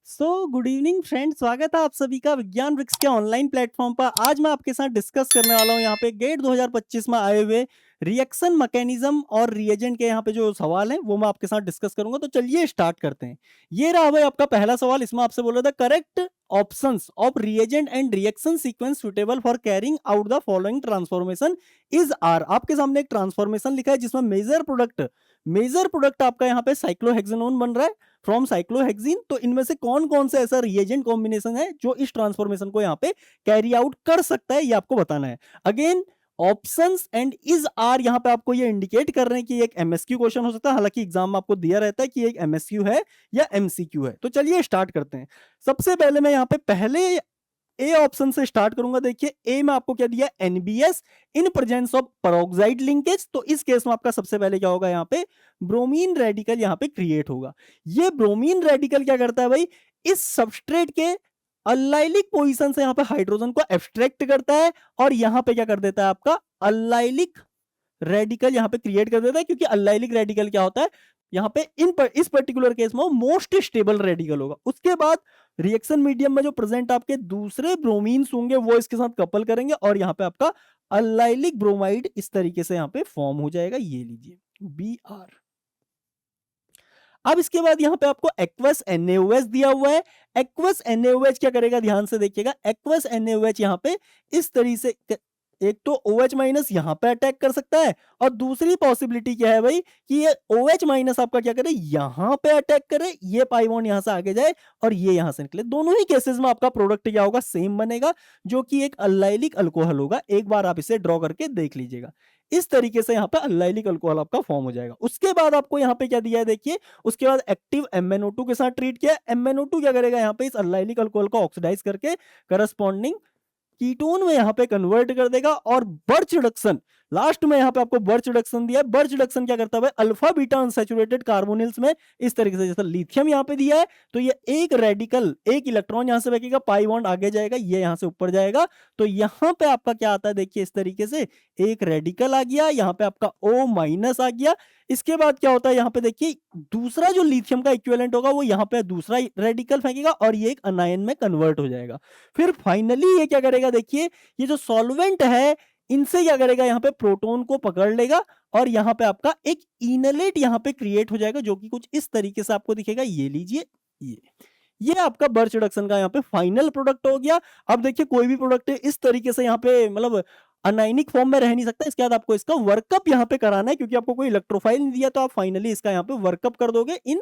Good evening friends, स्वागत है आप सभी का विज्ञान वृक्ष के ऑनलाइन प्लेटफॉर्म पर। आज मैं आपके साथ डिस्कस करने वाला हूं यहाँ पे गेट 2025 में आए हुए रिएक्शन मैकेनिज्म और रिएजेंट के यहाँ पे जो सवाल हैं वो मैं आपके साथ डिस्कस करूंगा। तो चलिए स्टार्ट करते हैं। ये रहा भाई आपका पहला सवाल। इसमें आपसे बोला था correct options of reagent and reaction sequence suitable for carrying out the following transformation is are. आपके सामने एक ट्रांसफॉर्मेशन लिखा है जिसमें मेजर प्रोडक्ट आपका यहाँ पे साइक्लोहेक्सेनोन बन रहा है फ्रॉम साइक्लोहेक्सिन। तो इनमें से कौन कौन से ऐसा रिएजेंट कॉम्बिनेशन है जो इस ट्रांसफॉर्मेशन को यहाँ पे कैरी आउट कर सकता है, ये आपको बताना है। Again options and is are यहाँ पे आपको ये इंडिकेट कर रहे हैं कि एक एमएसक्यू क्वेश्चन हो सकता है। हालांकि एग्जाम में आपको दिया रहता है कि एक एमएसक्यू है या एमसीक्यू है। तो चलिए स्टार्ट करते हैं। सबसे पहले मैं यहाँ पे पहले ए ऑप्शन से स्टार्ट करूंगा। देखिए ए में आपको क्या दिया, NBS in presence of peroxide linkage. तो इस केस में आपका सबसे पहले क्या होगा, यहाँ पे ब्रोमीन रेडिकल यहाँ पे क्रिएट होगा। ये ब्रोमीन रेडिकल क्या करता है भाई, इस सबस्ट्रेट के अल्लाइलिक पोजीशन से यहाँ पे हाइड्रोजन को एब्स्ट्रैक्ट करता है और यहाँ पे क्या कर देता है, आपका अल्लाइलिक रेडिकल यहाँ पे क्रिएट कर देता है। क्योंकि अल्लाइलिक रेडिकल क्या होता है यहाँ पे इस पर्टिकुलर केस में मोस्ट स्टेबल रेडिकल होगा। उसके बाद रिएक्शन मीडियम में जो प्रेजेंट आपके दूसरे ब्रोमीन्स होंगे वो इसके साथ कपल करेंगे और यहाँ पे आपका अल्लाइलिक ब्रोमाइड इस तरीके से यहाँ पे फॉर्म हो जाएगा। ये लीजिए बी आर। अब इसके बाद यहाँ पे आपको एक्वस NaOH दिया हुआ है। एक्वस NaOH क्या करेगा, ध्यान से देखिएगा। एक्वस NaOH यहाँ पे इस तरीके से एक तो OH माइनस यहाँ पे अटैक कर सकता है और दूसरी पॉसिबिलिटी क्या है भाई कि ये OH माइनस आपका क्या करे, यहाँ पे अटैक करे, ये पाई बॉन्ड यहाँ से आगे जाए और ये यहाँ से निकले। दोनों ही केसेस में आपका प्रोडक्ट क्या होगा, सेम बनेगा, जो कि एक अल्लाइलिक अल्कोहल होगा। एक बार आप इसे ड्रॉ करके देख लीजिएगा। इस तरीके से यहाँ पे अल्लाइलिक अल्कोहल आपका फॉर्म हो जाएगा। उसके बाद आपको यहाँ पे क्या दिया है, देखिए उसके बाद एक्टिव MnO2 के साथ ट्रीट किया। MnO2 क्या करेगा, यहाँ पे इस अल्लाइलिक अल्कोहल को ऑक्सीडाइज करके करस्पॉन्डिंग कीटोन में यहाँ पे कन्वर्ट कर देगा। और बर्च रिडक्शन, लास्ट में यहाँ पे आपको बर्च रिडक्शन दिया है। बर्च रिडक्शन क्या करता है, अल्फा बीटा अनसैचुरेटेड कार्बोनिल्स में इस तरीके से, जैसे लिथियम यहाँ पे दिया है तो ये एक रेडिकल, एक इलेक्ट्रॉन यहाँ से फेंकेगा, पाई बॉन्ड आगे जाएगा, ये यहाँ से ऊपर जाएगा। तो यहाँ पे आपका क्या आता है, देखिए इस तरीके से एक रेडिकल आ गया, यहाँ पे आपका O माइनस आ गया। इसके बाद क्या होता है, यहाँ पे देखिए दूसरा जो लिथियम का इक्विवेलेंट होगा वो यहाँ पे दूसरा रेडिकल फेंकेगा और ये एक अनायन में कन्वर्ट हो जाएगा। फिर फाइनली ये क्या करेगा, देखिए ये जो सॉल्वेंट है इनसे क्या करेगा, यहाँ पे प्रोटॉन को पकड़ लेगा और यहाँ पे आपका एक इनलेट यहाँ पे क्रिएट हो जाएगा, जो कि कुछ इस तरीके से आपको दिखेगा। ये लीजिए, ये आपका बर्च रिडक्शन का यहाँ पे फाइनल प्रोडक्ट हो गया। अब देखिए कोई भी प्रोडक्ट इस तरीके से यहाँ पे मतलब अनाइनिक फॉर्म में रह नहीं सकता। इसके बाद आपको इसका वर्कअप यहाँ पे कराना है, क्योंकि आपको कोई इलेक्ट्रोफाइल नहीं दिया तो आप फाइनली इसका यहाँ पे वर्कअप कर दोगे इन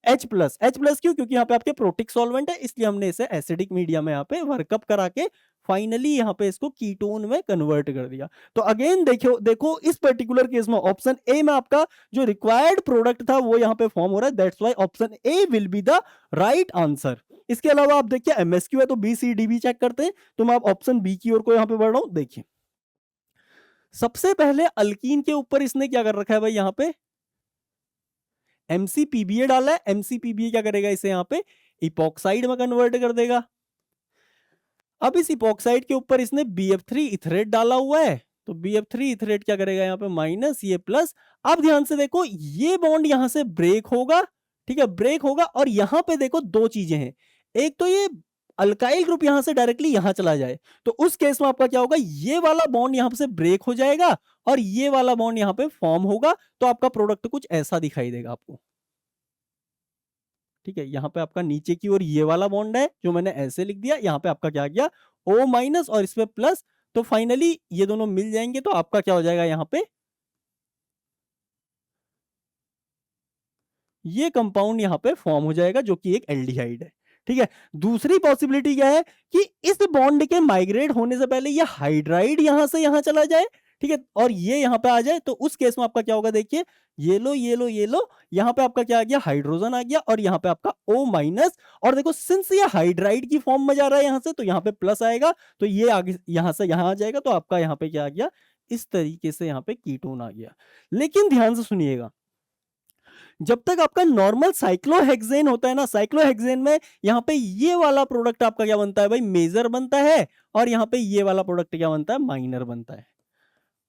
H+। H+ क्यों, क्योंकि यहाँ पे आपके प्रोटिक सॉल्वेंट है, इसलिए हमने इसे एसिडिक मीडिया में यहाँ पे वर्कअप करा के फाइनली यहाँ पे इसको कीटोन में कन्वर्ट कर दिया। तो अगेन देखो इस पर्टिकुलर केस में ऑप्शन ए में आपका जो रिक्वायर्ड प्रोडक्ट था वो यहाँ पे फॉर्म हो रहा है। That's why option A will be the right answer. इसके अलावा आप देखिए एमएसक्यू है तो बी सी डी भी चेक करते हैं। तो मैं आप ऑप्शन बी की ओर को यहाँ पे बढ़ रहा हूं। देखिए सबसे पहले अल्कीन के ऊपर इसने क्या कर रखा है भाई, यहाँ पे MCPBA डाला है। MCPBA क्या करेगा, इसे यहाँ पे इपॉक्साइड में कन्वर्ट कर देगा। अब इस इपॉक्साइड के ऊपर इसने BF3 इथरेट डाला हुआ है, तो BF3 इथरेट क्या करेगा, यहाँ पे माइनस, ये प्लस। अब ध्यान से देखो ये बॉन्ड यहां से ब्रेक होगा, ठीक है, ब्रेक होगा। और यहां पे देखो दो चीजें हैं, एक तो ये अल्काइल ग्रुप यहां से डायरेक्टली यहां चला जाए, तो उस केस में आपका क्या होगा, ये वाला बॉन्ड यहां से ब्रेक हो जाएगा और ये वाला बॉन्ड यहां पे फॉर्म होगा। तो आपका प्रोडक्ट कुछ ऐसा दिखाई देगा आपको, ठीक है। यहाँ पे आपका नीचे की ओर ये वाला बॉन्ड है जो मैंने ऐसे लिख दिया, यहाँ पे आपका क्या गया O माइनस और इसमें प्लस। तो फाइनली ये दोनों मिल जाएंगे तो आपका क्या हो जाएगा, यहाँ पे ये कंपाउंड यहाँ पे फॉर्म हो जाएगा जो कि एक एल्डिहाइड है, ठीक है। दूसरी पॉसिबिलिटी क्या है कि इस बॉन्ड के माइग्रेट होने से पहले ये हाइड्राइड यहां से यहां चला जाए, ठीक है, और ये यहां पे आ जाए। तो उस केस में आपका क्या होगा, देखिए ये लो यहां पे आपका क्या आ गया, हाइड्रोजन आ गया और यहाँ पे आपका O माइनस। और देखो सिंस ये हाइड्राइड की फॉर्म में जा रहा है यहां से, तो यहाँ पे प्लस आएगा, तो ये आगे यहां से यहां आ जाएगा। तो आपका यहाँ पे क्या आ गया, इस तरीके से यहाँ पे कीटोन आ गया। लेकिन ध्यान से सुनिएगा, जब तक आपका नॉर्मल साइक्लोहेक्सेन होता है ना, साइक्लोहेक्सेन में यहाँ पे ये वाला प्रोडक्ट आपका क्या बनता है भाई, मेजर बनता है, और यहाँ पे ये वाला प्रोडक्ट क्या बनता है, माइनर बनता है।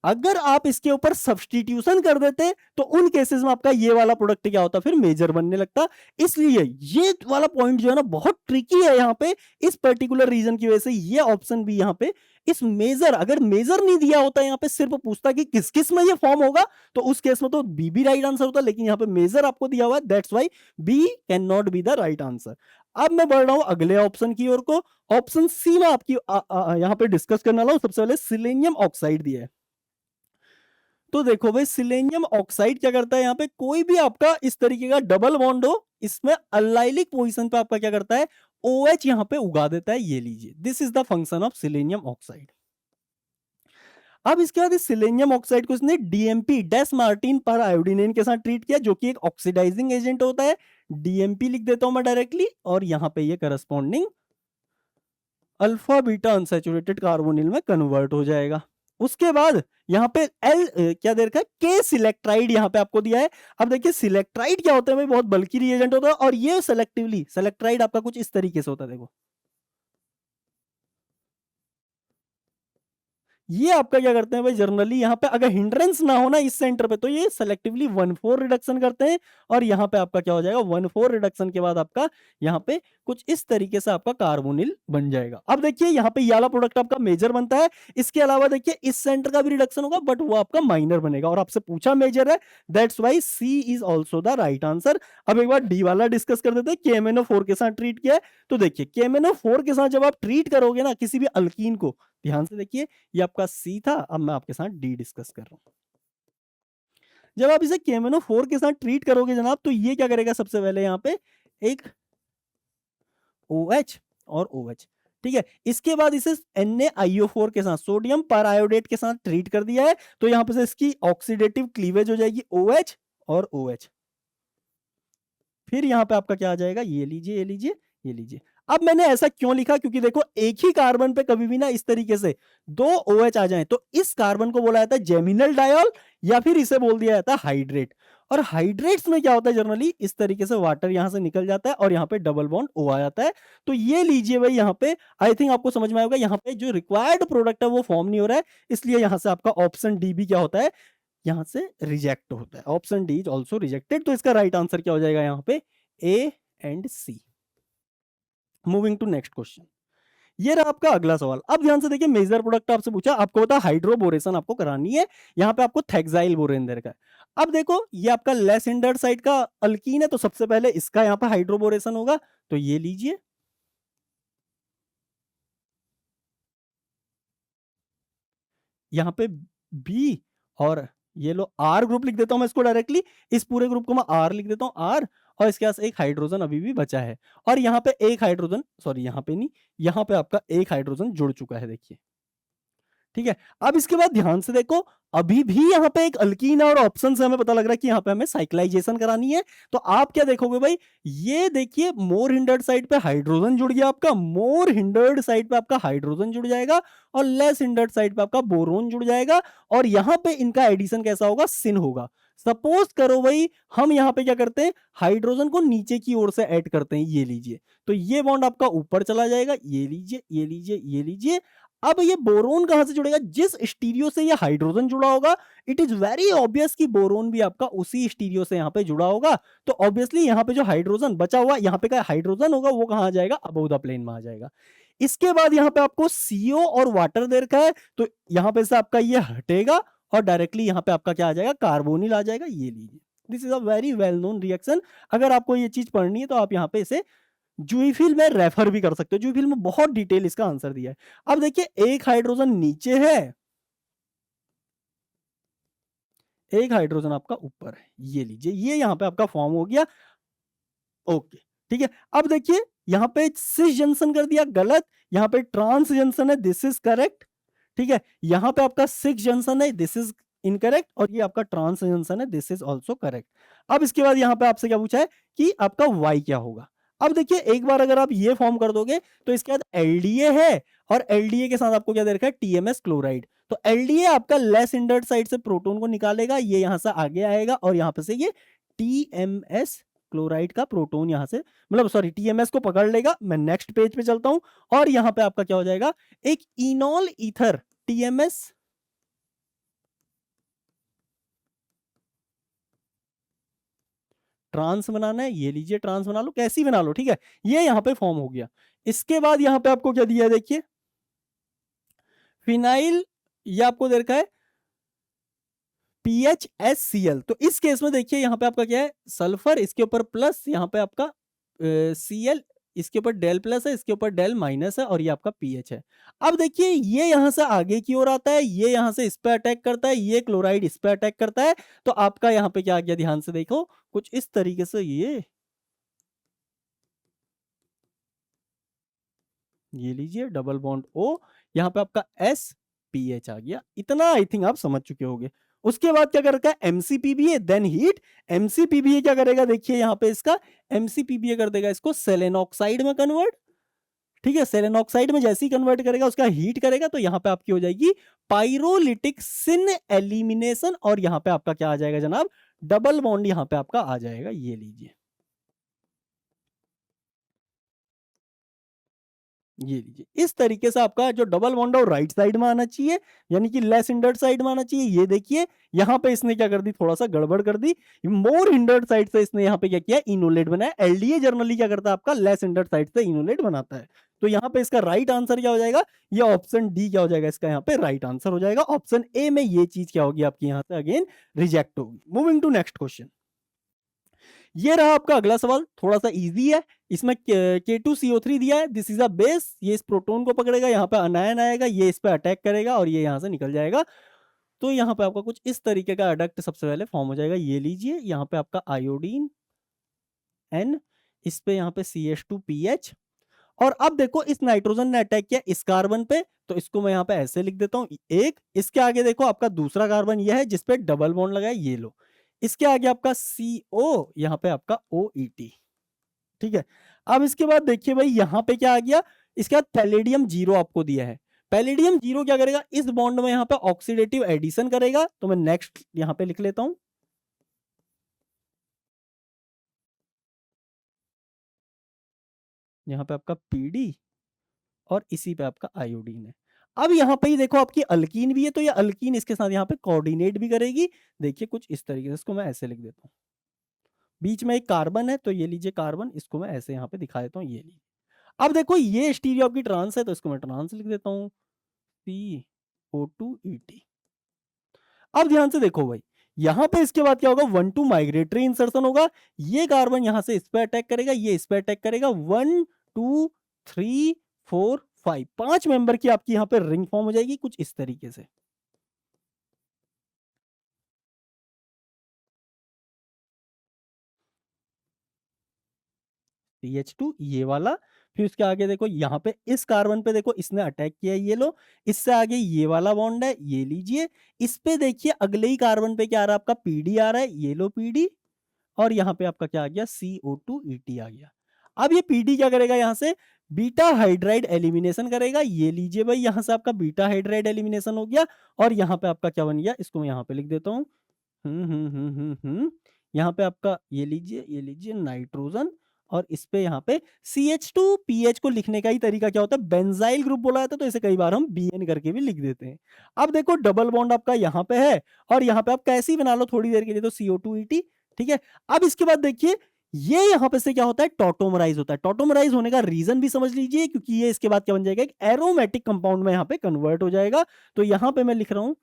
अगर आप इसके ऊपर सब्स्टिट्यूशन कर देते तो उन केसेस में आपका ये वाला प्रोडक्ट क्या होता, फिर मेजर बनने लगता। इसलिए ये वाला पॉइंट जो है ना बहुत ट्रिकी है यहाँ पे, इस पर्टिकुलर रीजन की वजह से ये ऑप्शन भी यहाँ पे इस मेजर, अगर मेजर नहीं दिया होता यहाँ पे सिर्फ पूछता कि किस किस में ये फॉर्म होगा तो उस केस में तो बी भी राइट आंसर होता, लेकिन यहाँ पे मेजर आपको दिया हुआ है, that's why B can not be the right answer. अब मैं बढ़ रहा हूं अगले ऑप्शन की ओर को। ऑप्शन सी में आपकी यहाँ पे डिस्कस करने वाला हूं। सबसे पहले सिलेनियम ऑक्साइड दिया है, तो देखो भाई सिलेनियम ऑक्साइड क्या करता है, यहाँ पे कोई भी आपका इस तरीके का डबल बॉन्ड हो, इसमें अलाइलिक पोजीशन पे आपका क्या करता है, OH यहाँ पे उगा देता है। ये लीजिए, this is the function of selenium oxide. अब इसके बाद इस सिलेनियम ऑक्साइड को इसने DMP डेस मार्टिन पर आयोडीन के साथ ट्रीट किया, जो कि एक ऑक्सीडाइजिंग एजेंट होता है। DMP लिख देता हूं मैं डायरेक्टली, और यहाँ पे ये corresponding alpha beta unsaturated carbonyl में कन्वर्ट हो जाएगा। उसके बाद यहाँ पे क्या दे रखा है, के सिलेक्ट्राइड यहाँ पे आपको दिया है। अब देखिए सिलेक्ट्राइड क्या होता है भाई, बहुत बल्कि रिएजेंट होता है, और ये सेलेक्टिवली सिलेक्ट्राइड आपका कुछ इस तरीके से होता है। देखो ये आपका क्या करते हैं भाई, जनरली यहाँ पे अगर हिंड्रेंस ना हो ना इस सेंटर पे, तो ये सेलेक्टिवली 1,4 रिडक्शन करते हैं, और यहाँ पे आपका क्या हो जाएगा, 1,4 रिडक्शन के बाद आपका यहाँ पे कुछ इस तरीके से आपका कार्बोनिल बन जाएगा। अब देखिए यहाँ पे ये वाला प्रोडक्ट आपका मेजर बनता है। इसके अलावा देखिए इस सेंटर का भी रिडक्शन होगा, बट वो आपका माइनर बनेगा, और आपसे पूछा मेजर है, that's why C is also the right answer. अब एक बार डी वाला डिस्कस कर देते हैं, KMnO4 के साथ ट्रीट किया है। तो देखिए KMnO4 के साथ जब आप ट्रीट करोगे ना किसी भी अल्कीन को, ध्यान से देखिए ये आपका सी था, अब मैं आपके साथ डी डिस्कस कर रहा हूं। जब आप इसे KMnO4 के साथ ट्रीट करोगे जनाब, तो ये क्या करेगा, सबसे पहले यहाँ पे एक OH और OH, ठीक है। इसके बाद इसे NaIO4 के साथ, सोडियम पर आयोडेट के साथ ट्रीट कर दिया है, तो यहां पे से इसकी ऑक्सीडेटिव क्लीवेज हो जाएगी OH और OH। फिर यहाँ पे आपका क्या आ जाएगा, ये लीजिए ये लीजिए ये लीजिए। अब मैंने ऐसा क्यों लिखा, क्योंकि देखो एक ही कार्बन पे कभी भी ना इस तरीके से दो OH आ जाएं, तो इस कार्बन को बोला जाता है जेमिनल डायोल, या फिर इसे बोल दिया जाता है हाइड्रेट। और हाइड्रेट्स में क्या होता है, जनरली इस तरीके से वाटर यहां से निकल जाता है और यहाँ पे डबल बॉन्ड O आ जाता है। तो ये लीजिए भाई, यहाँ पे आई थिंक आपको समझ में आएगा, यहाँ पे जो रिक्वायर्ड प्रोडक्ट है वो फॉर्म नहीं हो रहा है, इसलिए यहां से आपका ऑप्शन डी भी क्या होता है, यहां से रिजेक्ट होता है। Option D is also rejected. तो इसका राइट आंसर क्या हो जाएगा, यहाँ पे A and C। Moving to next question, ये रहा आपका अगला सवाल। अब ध्यान से देखिए, मेजर प्रोडक्ट आपसे पूछा, आपको बता हाइड्रोबोरेशन आपको करानी है, यहाँ पे आपको थेक्साइल बोरेन दे रखा है। अब देखो ये आपका लेस हिंडर्ड साइड का अल्कीन है, तो सबसे पहले इसका यहाँ पे हाइड्रोबोरेशन होगा, तो ये लीजिए, यहाँ पे B, और ये लो R ग्रुप लिख देता हूं मैं इसको डायरेक्टली, इस पूरे ग्रुप को मैं R लिख देता हूं R, और इसके पास एक हाइड्रोजन अभी भी बचा है, और यहाँ पे एक हाइड्रोजन, सॉरी यहाँ पे नहीं, यहाँ पे आपका एक हाइड्रोजन जुड़ चुका है, देखिए, ठीक है। अब इसके बाद ध्यान से देखो, अभी भी यहाँ पे एक अल्कीन है, और ऑप्शन से हमें पता लग रहा है कि यहाँ पे हमें साइक्लाइजेशन करानी है। तो आप क्या देखोगे भाई, ये देखिए मोर हिंडर्ड साइड पे हाइड्रोजन जुड़ गया आपका, मोर हिंडर्ड साइड पे आपका हाइड्रोजन जुड़ जाएगा, और लेस हिंडर्ड साइड पे आपका बोरोन जुड़ जाएगा, और यहाँ पे इनका एडिशन कैसा होगा, सिन होगा। सपोज करो भाई हम यहाँ पे क्या करते हैं, हाइड्रोजन को नीचे की ओर से ऐड करते हैं, ये लीजिए, तो ये बॉन्ड आपका ऊपर चला जाएगा, ये लीजिए ये लीजिए ये लीजिए। अब ये बोरोन कहां से जुड़ेगा, जिस स्टीरियो से ये हाइड्रोजन जुड़ा होगा, इट इज वेरी ऑब्वियस कि बोरोन भी आपका उसी स्टीरियो से यहाँ पे जुड़ा होगा। तो ऑब्वियसली यहाँ पे जो हाइड्रोजन बचा हुआ यहाँ पे का हाइड्रोजन होगा, वो कहां आ जाएगा, अबव द प्लेन में आ जाएगा। इसके बाद यहाँ पे आपको CO और वाटर दे रखा है, तो यहाँ पे से आपका ये हटेगा, और डायरेक्टली यहाँ पे आपका क्या आ जाएगा, कार्बोनिल आ जाएगा, ये लीजिए। This is a very well known reaction. अगर आपको ये चीज पढ़नी है तो आप यहाँ पे इसे जूईफिल में रेफर भी कर सकते हो, जूईफिल में बहुत डिटेल इसका आंसर दिया है। अब देखिए एक हाइड्रोजन नीचे है, एक हाइड्रोजन आपका ऊपर है, ये लीजिए, ये यहाँ पे आपका फॉर्म हो गया, ओके, ठीक है। अब देखिए यहाँ पे सिस जंक्शन कर दिया, गलत, यहाँ पे ट्रांस जंक्शन है, दिस इज करेक्ट, ठीक है। यहाँ पे आपका सिक्स जंक्शन है, दिस इज इनकरेक्ट, और ये आपका ट्रांस जंक्शन है, दिस इज ऑल्सो करेक्ट। अब इसके बाद यहाँ पे आपसे क्या पूछा है कि आपका वाई क्या होगा। अब देखिए एक बार अगर आप ये फॉर्म कर दोगे, तो इसके बाद LDA है, और LDA के साथ आपको क्या दे रखा है, TMS क्लोराइड। तो LDA आपका लेस हिंडर्ड साइड से प्रोटॉन को निकालेगा, ये यहां से आगे आएगा, और यहाँ पे से ये TMS क्लोराइड का प्रोटॉन यहां से, मतलब सॉरी TMS को पकड़ लेगा। मैं नेक्स्ट पेज पे चलता हूं, और यहाँ पे आपका क्या हो जाएगा, एक इनॉल ईथर TMS ट्रांस बनाना है, ये लीजिए ट्रांस बना लो, कैसी बना लो, ठीक है। ये यहाँ पे फॉर्म हो गया। इसके बाद यहाँ पे आपको क्या दिया है देखिए, फिनाइल, ये आपको दे रखा है PHSCl। तो इस केस में देखिए यहाँ पे आपका क्या है, सल्फर, इसके ऊपर प्लस, यहाँ पे आपका Cl, इसके ऊपर डेल प्लस है, इसके ऊपर डेल माइनस है, और ये आपका पीएच है। अब देखिए ये यहां से आगे की ओर आता है, ये यहां से इस पे अटैक करता है, ये क्लोराइड इस पे अटैक करता है, तो आपका यहाँ पे क्या आ गया, ध्यान से देखो कुछ इस तरीके से, ये लीजिए डबल बॉन्ड O, यहाँ पे आपका S पीएच आ गया। इतना आई थिंक आप समझ चुके होंगे। उसके बाद क्या कर रखा है, MCPBA देन हीट। MCPBA क्या करेगा देखिए यहाँ पे, इसका MCPBA कर देगा इसको सेलेन ऑक्साइड में कन्वर्ट, ठीक है। सेलेन ऑक्साइड में जैसे ही कन्वर्ट करेगा, उसका हीट करेगा, तो यहाँ पे आपकी हो जाएगी पाइरोलिटिक सिन एलिमिनेशन, और यहाँ पे आपका क्या आ जाएगा जनाब, डबल बॉन्ड यहाँ पे आपका आ जाएगा, ये लीजिए, ये लीजिए। इस तरीके से आपका जो डबल बॉन्ड है वो राइट साइड में आना चाहिए, यानी कि लेस हिंडर्ड साइड में आना चाहिए। ये देखिए यहाँ पे इसने क्या कर दी, थोड़ा सा गड़बड़ कर दी, मोर हिंडर्ड साइड से इसने यहाँ पे क्या किया, इनोलेट बनाया। एलडीए जनरली क्या करता है आपका, लेस हिंडर्ड साइड से इनोलेट बनाता है। तो यहाँ पे इसका राइट आंसर क्या हो जाएगा, ये ऑप्शन डी क्या हो जाएगा, इसका यहाँ पे राइट आंसर हो जाएगा। ऑप्शन ए में ये चीज क्या होगी आपकी, यहाँ से अगेन रिजेक्ट होगी। Moving to next question. ये रहा आपका अगला सवाल, थोड़ा सा इजी है। इसमें K2CO3 दिया है, दिस इज अ बेस, ये इस प्रोटॉन को पकड़ेगा, यहाँ पे अनायन आएगा, ये इस पे अटैक करेगा, और ये यहाँ से निकल जाएगा। तो यहाँ पे आपका कुछ इस तरीके का अडक्ट सबसे पहले फॉर्म हो जाएगा। ये लीजिए, यहाँ पे आपका आयोडीन N, इस पे यहाँ पे CH2PH, और अब देखो इस नाइट्रोजन ने अटैक किया इस कार्बन पे, तो इसको मैं यहाँ पे ऐसे लिख देता हूँ एक। इसके आगे देखो आपका दूसरा कार्बन यह है जिसपे डबल बॉन्ड लगा है, ये लो। इसके आगे आपका CO, यहाँ पे आपका OET, ठीक है। अब इसके बाद देखिए भाई यहाँ पे क्या आ गया, इसके बाद पैलेडियम 0 आपको दिया है। पैलेडियम 0 क्या करेगा, इस बॉन्ड में यहाँ पे ऑक्सीडेटिव एडिशन करेगा, तो मैं नेक्स्ट यहाँ पे लिख लेता हूं, यहाँ पे आपका PD, और इसी पे आपका आयोडीन है। अब यहाँ पे ही देखो आपकी अल्कीन भी है, तो ये अल्कीन इसके साथ यहाँ पे कोऑर्डिनेट भी करेगी। देखिए कुछ इस तरीके से, इसको मैं ऐसे लिख देता हूँ, बीच में एक कार्बन है, तो ये लीजिए कार्बन, इसको मैं ऐसे यहाँ पे दिखा देता हूँ, ये लीजिए। अब देखो ये स्टीरियो आपकी ट्रांस है, तो इसको मैं ट्रांस लिख देता हूँ, CO2ET। अब ध्यान से देखो भाई, यहां पे इसके बाद क्या होगा, 1 2 माइग्रेटरी इंसर्शन होगा। ये कार्बन यहां से इस पे अटैक करेगा, ये इस पे अटैक करेगा, 1 2 3 4 5, 5 मेंबर की आपकी यहाँ पे रिंग फॉर्म हो जाएगी कुछ इस तरीके से। CH2 ये वाला, फिर उसके आगे देखो यहाँ पे इस कार्बन पे देखो इसने अटैक किया, ये लो। इससे आगे ये वाला बॉन्ड है, ये लीजिए। इस पे देखिए अगले ही कार्बन पे क्या आ रहा है आपका, PD आ रहा है, ये लो PD, और यहाँ पे आपका क्या आ गया, CO2ET आ गया। अब ये PD क्या करेगा, यहाँ से बीटा हाइड्राइड एलिमिनेशन करेगा, ये लीजिए भाई, यहाँ से आपका बीटा हाइड्राइड एलिमिनेशन हो गया, और यहाँ पे आपका क्या बन गया, इसको मैं यहाँ पे लिख देता हूँ, यहाँ पे आपका ये लीजिए, ये लीजिए नाइट्रोजन, और इस पे यहाँ पे CH2PH को लिखने का ही तरीका क्या होता है, बेंजाइल ग्रुप बोला जाता है, तो इसे कई बार हम BN करके भी लिख देते हैं। अब देखो डबल बॉन्ड आपका यहाँ पे है, और यहाँ पे आप कैसे ही बना लो थोड़ी देर के लिए, तो CO2ET, ठीक है। अब इसके बाद देखिए ये यहाँ पे से क्या होता है, टॉटोमराइज होता है। टॉटोमराइज होने का रीजन भी समझ लीजिए, क्योंकि ये इसके बाद क्या बन जाएगा, एक एरोमेटिक कंपाउंड में यहाँ पे कन्वर्ट हो जाएगा। तो यहाँ पे मैं लिख रहा हूं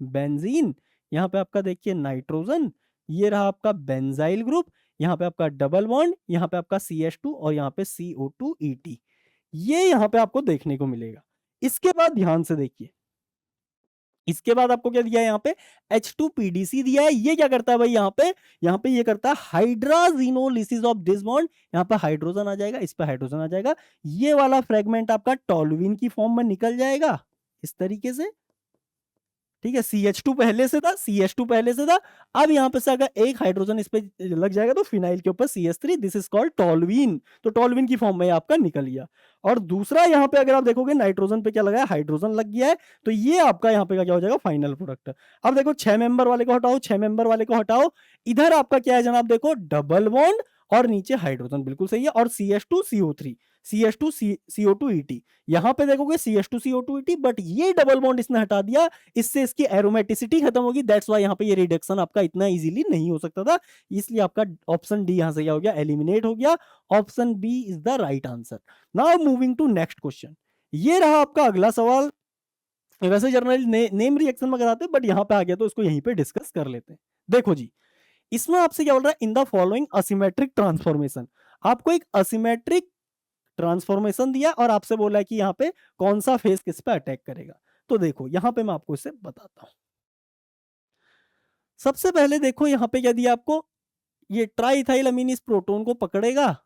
बेंजीन, यहाँ पे आपका देखिए नाइट्रोजन, ये रहा आपका बेंजाइल ग्रुप, यहाँ पे आपका डबल बॉन्ड, यहाँ पे आपका CH2, और यहाँ पे CO2ET, ये यहाँ पे आपको देखने को मिलेगा। इसके बाद ध्यान से देखिए, इसके बाद आपको क्या दिया है, यहाँ पे H2PDC दिया है। ये क्या करता है भाई, यहाँ पे ये करता है हाइड्राजीनोलिसिस ऑफ दिस बॉन्ड, यहाँ पे हाइड्रोजन आ जाएगा, इस पे हाइड्रोजन आ जाएगा, ये वाला फ्रेगमेंट आपका टॉल्यूइन की फॉर्म में निकल जाएगा इस तरीके से, ठीक है। CH2 पहले से था, CH2 पहले से था। अब यहाँ पे से अगर एक हाइड्रोजन इस पे लग जाएगा, तो फिनाइल के ऊपर CH3, this is called toluene, तो टॉल्यूइन की फॉर्म में आपका निकल गया। और दूसरा यहाँ पे अगर आप देखोगे नाइट्रोजन पे क्या लगा है, हाइड्रोजन लग गया है, तो ये आपका यहाँ पे क्या हो जाएगा, फाइनल प्रोडक्ट। अब देखो 6 मेंबर वाले को हटाओ, 6 मेंबर वाले को हटाओ, इधर आपका क्या है जनाब, देखो डबल बॉन्ड, और नीचे हाइड्रोजन, बिल्कुल सही है, और CH2CO3, CH2 CO2 ET। यहाँ पे देखोगे CH2 CO2 ET, बट ये डबल बॉन्ड इसने हटा दिया, इससे इसकी एरोमेटिसिटी खत्म होगी, दैट्स वाई यहाँ पे ये रिडक्शन आपका इतना इजीली नहीं हो सकता था, इसलिए आपका ऑप्शन डी यहाँ से क्या हो गया, एलिमिनेट हो गया। Option B is the right answer. Now moving to next question. ये रहा आपका अगला सवाल। वैसे जनरली नेम रिएक्शन में कराते हैं, बट यहाँ पे आ गया तो इसको यहीं पे डिस्कस कर लेते हैं। देखो जी, इसमें आपसे क्या बोल रहा है, in the following asymmetric transformation. आपको एक असिमेट्रिक ट्रांसफॉर्मेशन दिया और आपसे बोला है कि यहाँ पे कौन सा फेस किस पे अटैक करेगा। तो देखो यहाँ पे मैं आपको इसे बताता हूं। सबसे पहले देखो यहाँ पे क्या दिया आपको, ये ट्राइथाइल अमीन इस प्रोटॉन को पकड़ेगा,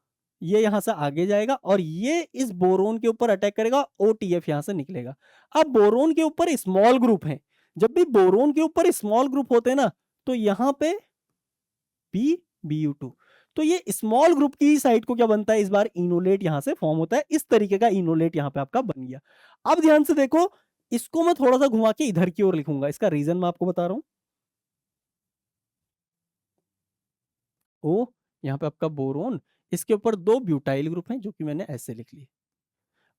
ये यहां से आगे जाएगा और ये इस बोरोन के ऊपर अटैक करेगा, OTF यहां से निकलेगा। अब बोरोन के ऊपर स्मॉल ग्रुप है, जब भी बोरोन के ऊपर स्मॉल ग्रुप होते हैं ना, तो यहां पे BBU2, तो ये स्मॉल ग्रुप की साइड को क्या बनता है, इस बार इनोलेट यहां से फॉर्म होता है, इस तरीके का इनोलेट यहां पे आपका बन गया। अब ध्यान से देखो, इसको मैं थोड़ा सा घुमा के इधर की ओर लिखूंगा, इसका रीजन मैं आपको बता रहा हूं। ओ, यहाँ पे आपका बोरोन, इसके ऊपर 2 ब्यूटाइल ग्रुप हैं जो कि मैंने ऐसे लिख लिए।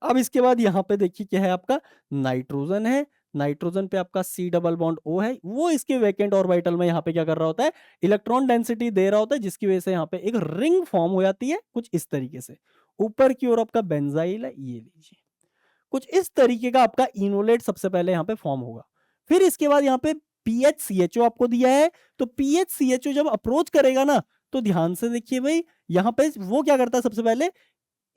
अब इसके बाद यहाँ पे देखिए क्या है, आपका नाइट्रोजन है, नाइट्रोजन पे आपका C डबल बॉन्ड O है, वो इसके वैकेंट ऑर्बिटल में यहाँ पे क्या कर रहा होता है, इलेक्ट्रॉन डेंसिटी दे रहा होता है, जिसकी वजह से यहाँ पे एक रिंग फॉर्म हो जाती है कुछ इस तरीके से। ऊपर की ओर आपका बेंजाइल है, ये लीजिए कुछ इस तरीके का आपका इनोलेट सबसे पहले यहाँ पे फॉर्म होगा। फिर इसके बाद यहाँ पे PHCHO आपको दिया है, तो PHCHO जब अप्रोच करेगा ना, तो ध्यान से देखिए भाई, यहाँ पे वो क्या करता है, सबसे पहले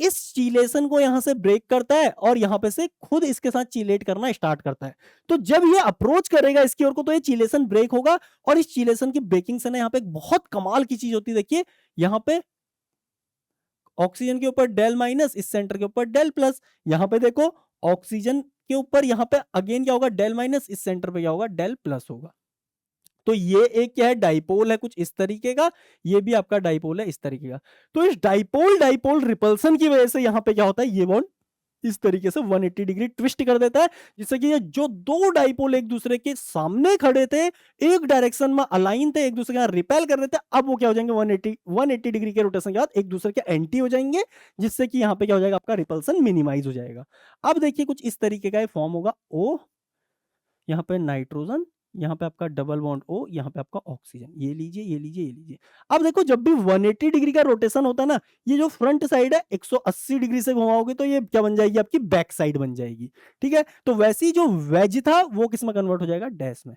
इस चीलेशन को यहां से ब्रेक करता है और यहां पे से खुद इसके साथ चीलेट करना स्टार्ट करता है। तो जब ये अप्रोच करेगा इसकी ओर को, तो ये चीलेशन ब्रेक होगा और इस चीलेशन की ब्रेकिंग से ना यहाँ पे एक बहुत कमाल की चीज होती है। देखिए यहाँ पे ऑक्सीजन के ऊपर डेल माइनस, इस सेंटर के ऊपर डेल प्लस, यहाँ पे देखो ऑक्सीजन के ऊपर यहाँ पे अगेन क्या होगा, डेल माइनस, इस सेंटर पे क्या होगा, डेल प्लस होगा। तो ये एक क्या है, डाइपोल है कुछ इस तरीके का, ये भी आपका डाइपोल है इस तरीके का। तो इस डाइपोल डाइपोल रिपल्सन की वजह से यहाँ पे क्या होता है, ये बॉन्ड इस तरीके से 180 डिग्री ट्विस्ट कर देता है, जिससे कि ये जो 2 डाइपोल एक दूसरे के सामने खड़े थे, एक डायरेक्शन में अलाइन थे, एक दूसरे के रिपेल कर देते, अब वो क्या हो जाएंगे, 180 डिग्री के रोटेशन के बाद एक दूसरे के एंटी हो जाएंगे, जिससे कि यहाँ पे क्या हो जाएगा, आपका रिपल्सन मिनिमाइज हो जाएगा। अब देखिए कुछ इस तरीके का फॉर्म होगा, O यहाँ पे नाइट्रोजन, यहाँ पे आपका डबल बॉन्ड O, यहाँ पे आपका ऑक्सीजन, ये लीजिए ये लीजिए ये लीजिए। अब देखो जब भी 180 डिग्री का रोटेशन होता है ना, ये जो फ्रंट साइड है 180 डिग्री से घुमाओगे तो ये क्या बन जाएगी, आपकी बैक साइड बन जाएगी। ठीक है, तो वैसे ही जो वेज था वो किस में कन्वर्ट हो जाएगा, डैश में।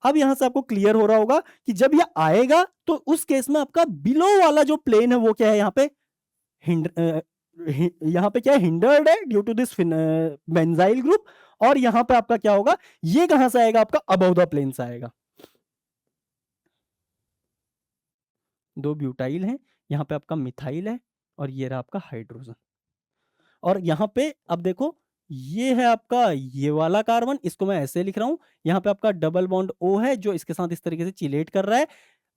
अब यहां से आपको क्लियर हो रहा होगा कि जब ये आएगा तो उस केस में आपका बिलो वाला जो प्लेन है वो क्या है, यहाँ पे यहाँ पे क्या है, हिंडर्ड है due to this benzyl group, और यहां पे आपका क्या होगा, ये कहां से आएगा, आपका अबव द प्लेन से आएगा। 2 ब्यूटाइल है, यहाँ पे आपका मिथाइल है और ये रहा आपका हाइड्रोजन। और यहाँ पे अब देखो, ये है आपका ये वाला कार्बन, इसको मैं ऐसे लिख रहा हूं, यहाँ पे आपका डबल बॉन्ड O है जो इसके साथ इस तरीके से चिलेट कर रहा है।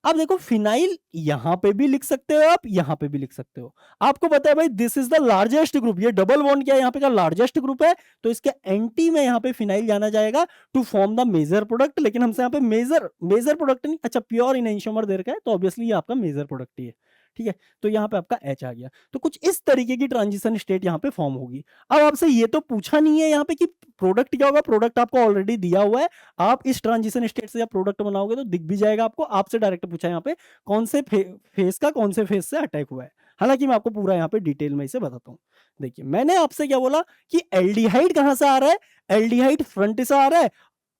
अब देखो फिनाइल यहां पे भी लिख सकते हो आप, यहां पे भी लिख सकते हो। आपको पता है भाई this is the largest group, ये डबल बॉन्ड क्या है, यहाँ पे का लार्जेस्ट ग्रुप है, तो इसके एंटी में यहाँ पे फिनाइल जाना जाएगा to form the major product. लेकिन हमसे यहाँ पे मेजर प्रोडक्ट नहीं, अच्छा प्योर इनएंशियोमर दे रखा है, तो ऑब्वियसली ये आपका मेजर प्रोडक्ट ही है। ठीक है, तो यहाँ पे आपका H आ गया, तो कुछ इस तरीके की ट्रांजिशन स्टेट यहाँ पे फॉर्म होगी। अब आपसे ये तो पूछा नहीं है यहाँ पे कि प्रोडक्ट क्या होगा, प्रोडक्ट आपको ऑलरेडी दिया हुआ है, आप इस ट्रांजिशन स्टेट से जब प्रोडक्ट बनाओगे तो दिख भी जाएगा आपको। आपसे डायरेक्ट पूछा है यहाँ पे कौन से फेस का कौन से फेस से अटैक हुआ है, हालांकि मैं आपको पूरा यहाँ पे डिटेल में इसे बताता हूँ। देखिए मैंने आपसे क्या बोला कि एल्डिहाइड कहां से आ रहा है, एल्डिहाइड फ्रंट से आ रहा है,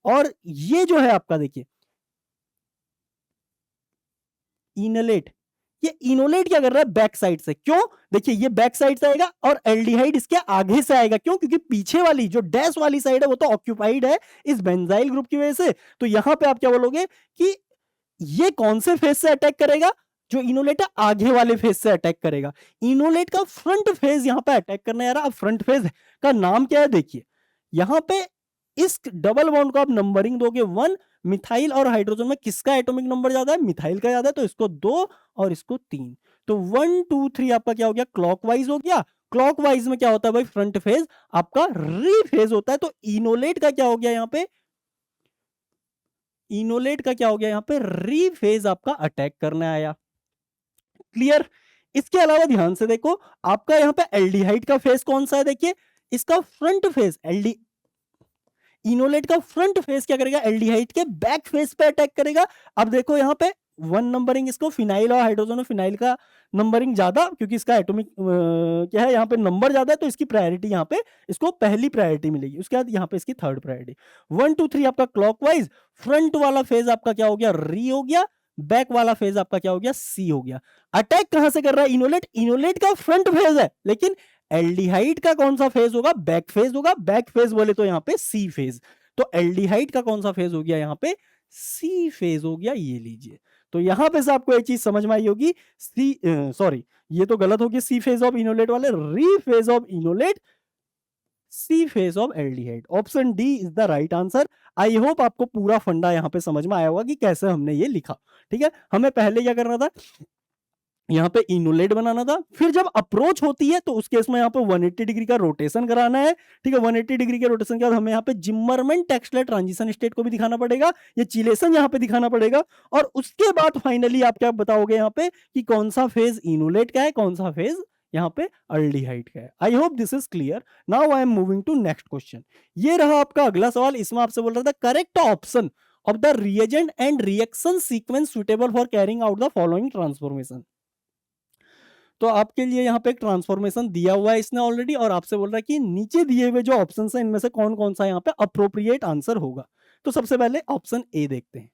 और ये जो है आपका देखिए इनलेट, ये इनोलेट क्या कर रहा है, बैक साइड से। क्यों, देखिए ये बैक साइड से आएगा और एल्डिहाइड इसके आगे से आएगा। क्यों, क्योंकि पीछे वाली जो डैश वाली साइड है वो तो ऑक्यूपाइड है इस बेंजाइल ग्रुप की वजह से। तो यहां पे आप क्या बोलोगे कि ये कौन से फेस से अटैक करेगा, जो इनोलेट है आगे वाले फेस से अटैक करेगा। इनोलेट का फ्रंट फेज यहां पे अटैक करने आ रहा है। अब फ्रंट फेज का नाम क्या है, देखिए यहां पे इस डबल बॉन्ड को आप नंबरिंग दोगे 1, मिथाइल और हाइड्रोजन में किसका एटॉमिक नंबर ज्यादा है, मिथाइल का ज्यादा है, तो इसको 2 और इसको 3, तो 1 2 3 आपका क्या हो गया, क्लॉकवाइज हो गया। क्लॉकवाइज में क्या होता है भाई, फ्रंट फेज आपका री फेज होता है। तो इनोलेट का क्या हो गया यहाँ पे, इनोलेट का क्या हो गया यहाँ पे, री फेज आपका अटैक करने आया। क्लियर, इसके अलावा ध्यान से देखो आपका यहाँ पे एल्डिहाइड का फेस कौन सा है, देखिए इसका फ्रंट फेस इनोलेट का फ्रंट फेस क्या करेगा, एल्डिहाइड के बैक फेस पे अटैक करेगा। अब देखो यहाँ पे 1 नंबरिंग इसको, फिनाइल और हाइड्रोजन फिनाइल का नंबरिंग ज्यादा, क्योंकि इसका एटॉमिक क्या है यहाँ पे नंबर ज्यादा है, तो इसकी प्रायोरिटी यहाँ पे इसको पहली प्रायोरिटी मिलेगी। उसके बाद यहाँ पे इसकी थर्ड प्रायोरिटी। 1 2 3 आपका क्लॉकवाइज, फ्रंट वाला फेज आपका क्या हो गया, री हो गया, बैक वाला फेज आपका क्या हो गया, सी हो गया। अटैक कहां से कर रहा है, इनोलेट, इनोलेट का फ्रंट फेज है, लेकिन एल्डिहाइड का कौन सा फेज होगा, बैक फेज होगा। बैक फेज बोले तो यहाँ पे सी फेज, तो एल्डिहाइड का कौन सा फेज हो गया यहाँ पे, सी फेज हो गया, ये लीजिए। तो यहां पे से आपको एक चीज समझ में आई होगी, सी सॉरी ये तो गलत हो गया, सी फेज ऑफ इनोलेट वाले, re face of enolate, si face of aldehyde. Option D is the right answer. I hope आपको पूरा फंडा यहाँ पे समझ में आया होगा कि कैसे हमने ये लिखा। ठीक है, हमें पहले क्या करना था, यहाँ पे इनोलेट बनाना था, फिर जब अप्रोच होती है तो उस केस में यहाँ पे 180 डिग्री का रोटेशन कराना है। ठीक है, 180 डिग्री के रोटेशन के बाद हमें यहाँ पे जिम्मरमैन टेक्सलर ट्रांजिशन स्टेट को भी दिखाना पड़ेगा, ये चिलेशन यहाँ पे दिखाना पड़ेगा, और उसके बाद फाइनली आप क्या बताओगे यहाँ पे कि कौन सा फेज इनोलेट का है, कौन सा फेज यहाँ पे एल्डिहाइड का है। I hope this is clear. Now I am moving to next question. ये रहा आपका अगला सवाल। इसमें आपसे बोल रहा था correct option of the reagent and reaction sequence suitable for carrying out the following transformation. तो आपके लिए यहाँ पे एक ट्रांसफॉर्मेशन दिया हुआ है इसने ऑलरेडी, और आपसे बोल रहा है कि नीचे दिए हुए जो ऑप्शन है इनमें से कौन कौन सा यहाँ पे अप्रोप्रिएट आंसर होगा। तो सबसे पहले ऑप्शन ए देखते हैं।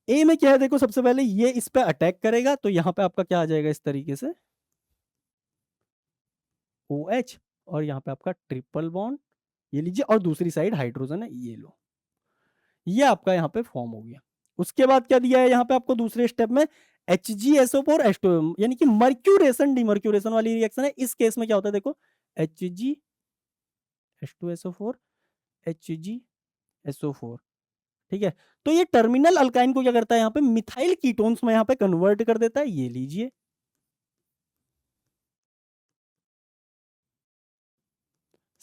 ए में क्या है, देखो सबसे पहले ये इस पे अटैक करेगा, तो यहाँ पे आपका क्या आ जाएगा इस तरीके से OH, और यहाँ पे आपका ट्रिपल बॉन्ड, ये लीजिए, और दूसरी साइड हाइड्रोजन है, ये लो, ये आपका यहाँ पे फॉर्म हो गया। उसके बाद क्या दिया है यहाँ पे आपको दूसरे स्टेप में, HgSO4 H2, यानी कि मर्क्यूरेशन डिमर्क्यूरेशन वाली रिएक्शन है। इस केस में क्या होता है देखो, Hg H2SO4 HgSO4। ठीक है, तो ये टर्मिनल अल्काइन को क्या करता है यहाँ पे मिथाइल कीटोन्स में यहाँ पे कन्वर्ट कर देता है, ये लीजिए।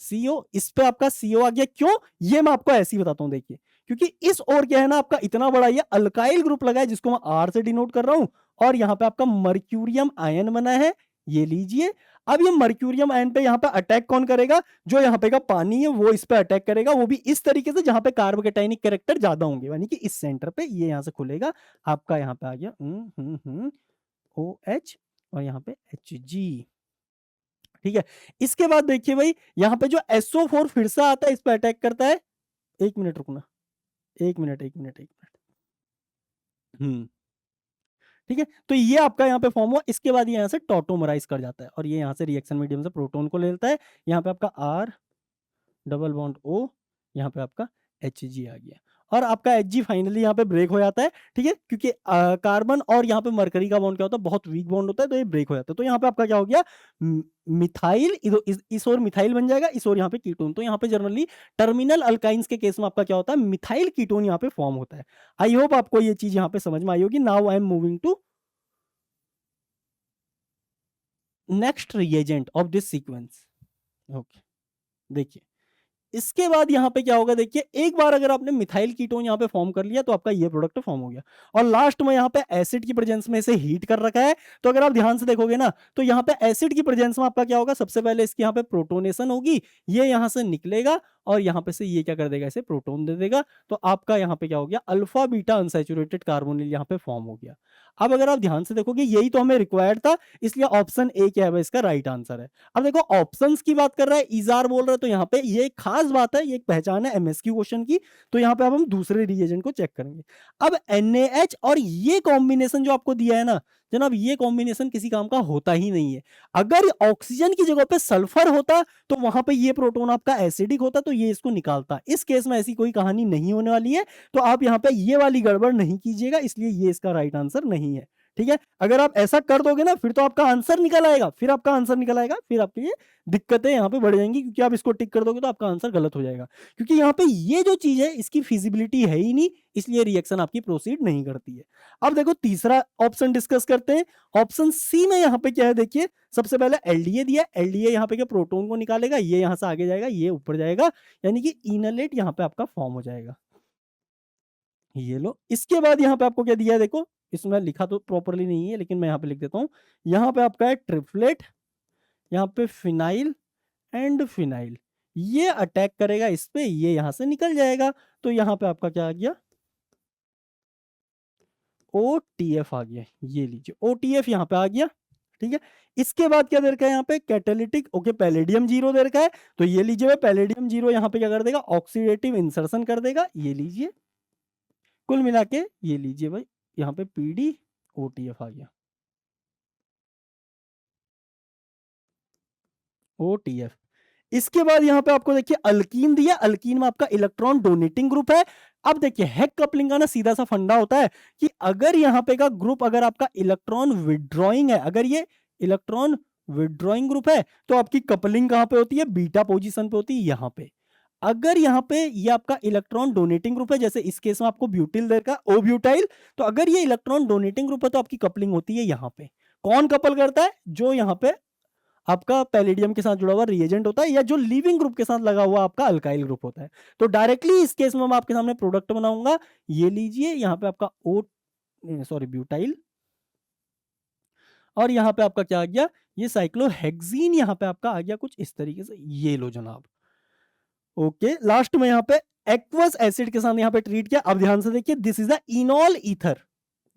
CO, इस पे आपका CO आ गया, क्यों, ये मैं आपको ऐसे ही बताता हूं, देखिए, क्योंकि इस ओर क्या है ना आपका इतना बड़ा ये अल्काइल ग्रुप लगा है, जिसको मैं R से डिनोट कर रहा हूं, और यहाँ पे आपका मर्क्यूरियम आयन बना है, ये लीजिए। अब ये मर्क्यूरियम आयन पे यहाँ पे अटैक कौन करेगा, जो यहाँ पे का पानी है वो इस पे अटैक करेगा, वो भी इस तरीके से जहां पे कार्बोकेटाइनिक कैरेक्टर ज्यादा होंगे, यानी कि इस सेंटर पे ये यहाँ से खुलेगा, आपका यहाँ पे आ गया OH, और यहाँ पे Hg। ठीक है, इसके बाद देखिए भाई यहाँ पे जो SO4 फिर से आता है, इस पे अटैक करता है। एक मिनट रुकना, एक मिनट एक मिनट एक मिनट। ठीक है, तो ये आपका यहाँ पे फॉर्म हुआ। इसके बाद ये यहाँ से टॉटोमराइज कर जाता है, और ये यहाँ से रिएक्शन मीडियम से प्रोटॉन को ले लेता है। यहाँ पे आपका R डबल बॉन्ड O, यहाँ पे आपका Hg आ गया, और आपका Hg फाइनली यहाँ पे ब्रेक हो जाता है। ठीक है, क्योंकि कार्बन और यहाँ पे मरकरी का बॉन्ड क्या होता है, बहुत वीक बॉन्ड होता है, तो ये ब्रेक हो जाता है। तो यहाँ पे आपका क्या हो गया, मिथाइल, इस ओर मिथाइल बन जाएगा, इस ओर यहाँ पे कीटोन। तो यहाँ पे जनरली टर्मिनल अल्काइंस के केस में आपका क्या होता है, मिथाइल कीटोन यहाँ पे फॉर्म होता है। आई होप आपको ये चीज यहाँ पे समझ में आई होगी। Now I am moving to next reagent of this sequence. Okay, देखिए इसके बाद यहाँ पे क्या होगा, देखिए एक बार अगर आपने मिथाइल कीटोन यहाँ पे फॉर्म कर लिया, तो आपका ये प्रोडक्ट फॉर्म हो गया, और लास्ट में यहाँ पे एसिड की प्रेजेंस में इसे हीट कर रखा है। तो अगर आप ध्यान से देखोगे ना, तो यहाँ पे एसिड की प्रेजेंस में आपका क्या होगा, सबसे पहले इसकी यहाँ पे प्रोटोनेशन होगी, ये यहाँ से निकलेगा, और यहाँ पे से ये क्या कर देगा, इसे प्रोटोन दे देगा। तो आपका यहाँ पे क्या हो गया, अल्फा बीटा अनसैचुरेटेड कार्बोनिल यहाँ पे फॉर्म हो गया। अब अगर आप ध्यान से देखोगे, यही तो हमें रिक्वायर्ड था, इसलिए ऑप्शन ए क्या है, इसका राइट आंसर है। अब देखो ऑप्शंस की बात कर रहा है, इजार बोल रहा है, तो यहाँ पे ये एक खास बात है, ये एक पहचान है एमएसक्यू क्वेश्चन की। तो यहाँ पे अब हम दूसरे रिएजेंट को चेक करेंगे। अब NaH और ये कॉम्बिनेशन जो आपको दिया है ना जनाब, ये कॉम्बिनेशन किसी काम का होता ही नहीं है। अगर ऑक्सीजन की जगह पे सल्फर होता, तो वहां पे ये प्रोटोन आपका एसिडिक होता, तो ये इसको निकालता। इस केस में ऐसी कोई कहानी नहीं होने वाली है, तो आप यहाँ पे ये वाली गड़बड़ नहीं कीजिएगा, इसलिए ये इसका राइट आंसर नहीं है। ठीक है, अगर आप ऐसा कर दोगे ना, फिर तो आपका आंसर निकल आएगा, फिर आपका आंसर निकल आएगा, फिर आपकी ये दिक्कतें यहाँ पे बढ़ जाएंगी, क्योंकि आप इसको टिक कर दोगे तो आपका आंसर गलत हो जाएगा, क्योंकि यहाँ पे ये जो चीज है इसकी फिजिबिलिटी है ही नहीं, इसलिए रिएक्शन आपकी प्रोसीड नहीं करती है। अब देखो तीसरा ऑप्शन डिस्कस करते हैं। ऑप्शन सी में यहाँ पे क्या है, देखिए सबसे पहले एलडीए दिया, एलडीए यहाँ पे क्या प्रोटोन को निकालेगा, ये यहाँ से आगे जाएगा, ये ऊपर जाएगा, यानी कि इनलेट यहाँ पे आपका फॉर्म हो जाएगा, ये लो। इसके बाद यहाँ पे आपको क्या दिया है, देखो इसमें लिखा तो प्रॉपरली नहीं है लेकिन मैं यहाँ पे लिख देता हूँ। यहाँ पे आपका है ट्रिपलेट, यहाँ पे फिनाइल एंड फिनाइल, ये अटैक करेगा इस पे, ये यहाँ से निकल जाएगा। तो यहाँ पे आपका क्या आ गया, OTF आ गया। ये लीजिए OTF यहाँ पे आ गया, ठीक है। इसके बाद क्या दे रखा है यहाँ पे, कैटालिटिक, ओके पैलेडियम 0 दे रखा है, तो ये लीजिए भाई पैलेडियम 0 यहाँ पे क्या कर देगा, ऑक्सीडेटिव इंसर्शन कर देगा। ये लीजिए कुल मिला के ये लीजिए भाई यहाँ पे PD OTF आ गया, OTF। इसके बाद यहाँ पे आपको देखिए अल्कीन दिया, अल्कीन में आपका इलेक्ट्रॉन डोनेटिंग ग्रुप है। अब देखिए हेक कपलिंग का ना सीधा सा फंडा होता है कि अगर यहाँ पे का ग्रुप अगर आपका इलेक्ट्रॉन विड्रॉइंग है, अगर ये इलेक्ट्रॉन विड्रॉइंग ग्रुप है तो आपकी कपलिंग कहाँ पे होती है, बीटा पोजीशन पे होती है यहाँ पे। अगर यहाँ पे ये आपका इलेक्ट्रॉन डोनेटिंग ग्रुप है, जैसे इस केस में आपको ब्यूटिल देगा ओ ब्यूटाइल, तो अगर ये इलेक्ट्रॉन डोनेटिंग ग्रुप है तो आपकी कपलिंग होती है यहाँ पे। कौन कपल करता है, जो यहाँ पे आपका पैलेडियम के साथ जुड़ा हुआ रिएजेंट होता है या जो लीविंग ग्रुप के साथ लगा हुआ आपका अल्काइल ग्रुप होता है। तो डायरेक्टली इस केस में मैं आपके सामने प्रोडक्ट बनाऊंगा। ये लीजिए यहाँ पे आपका ब्यूटाइल, और यहाँ पे आपका क्या आ गया, ये साइक्लोहेक्सीन यहाँ पे आपका आ गया कुछ इस तरीके से। ये लो जनाब, ओके। लास्ट में यहाँ पे एक्वस एसिड के साथ यहाँ पे ट्रीट किया। अब ध्यान से देखिए, this is a इनॉल ether,